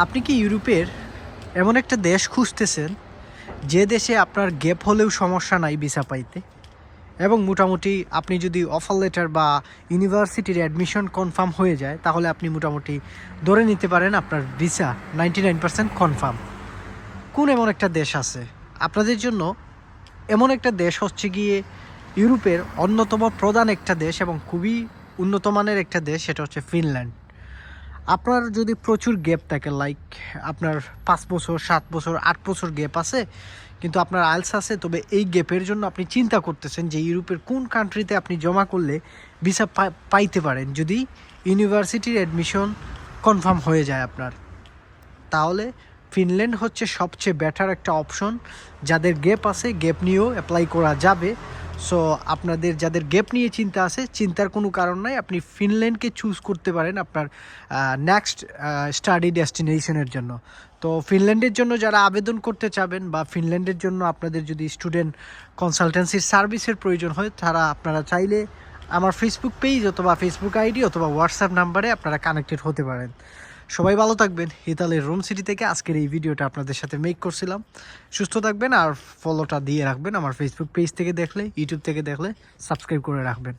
আপনি কি ইউরোপের এমন একটা দেশ খুঁজতেছেন যে দেশে আপনার গ্যাপ হলেও সমস্যা নাই ভিসা পাইতে, এবং মোটামুটি আপনি যদি অফার লেটার বা ইউনিভার্সিটির অ্যাডমিশন কনফার্ম হয়ে যায় তাহলে আপনি মোটামুটি ধরে নিতে পারেন আপনার ভিসা 99% কনফার্ম। কোন এমন একটা দেশ আছে আপনাদের জন্য? এমন একটা দেশ হচ্ছে গিয়ে ইউরোপের অন্যতম প্রধান একটা দেশ এবং খুবই উন্নত মানের একটা দেশ, সেটা হচ্ছে ফিনল্যান্ড। আপনার যদি প্রচুর গ্যাপ থাকে, লাইক আপনার 5 বছর 7 বছর 8 বছর গ্যাপ আছে কিন্তু আপনার আইলস আছে, তবে এই গ্যাপের জন্য আপনি চিন্তা করতেছেন যে ইউরোপের কোন কান্ট্রিতে আপনি জমা করলে ভিসা পাইতে পারেন যদি ইউনিভার্সিটির অ্যাডমিশন কনফার্ম হয়ে যায় আপনার, তাহলে ফিনল্যান্ড হচ্ছে সবচেয়ে বেটার একটা অপশন। যাদের গ্যাপ আছে গ্যাপ নিয়েও অ্যাপ্লাই করা যাবে। সো আপনাদের যাদের গ্যাপ নিয়ে চিন্তা আছে, চিন্তার কোনো কারণ নাই, আপনি ফিনল্যান্ডকে চুজ করতে পারেন আপনার নেক্সট স্টাডি ডেস্টিনেশনের জন্য। তো ফিনল্যান্ডের জন্য যারা আবেদন করতে চাবেন বা ফিনল্যান্ডের জন্য আপনাদের যদি স্টুডেন্ট কনসালটেন্সির সার্ভিসের প্রয়োজন হয়, তারা আপনারা চাইলে আমার ফেসবুক পেজ অথবা ফেসবুক আইডি অথবা হোয়াটসঅ্যাপ নাম্বারে আপনারা কানেক্টেড হতে পারেন। সবাই ভালো থাকবেন। ইতালির রোম সিটি থেকে আজকের এই ভিডিওটা আপনাদের সাথে মেক করছিলাম। সুস্থ থাকবেন আর ফলোটা দিয়ে রাখবেন। আমার ফেসবুক পেজ থেকে দেখলে, ইউটিউব থেকে দেখলে সাবস্ক্রাইব করে রাখবেন।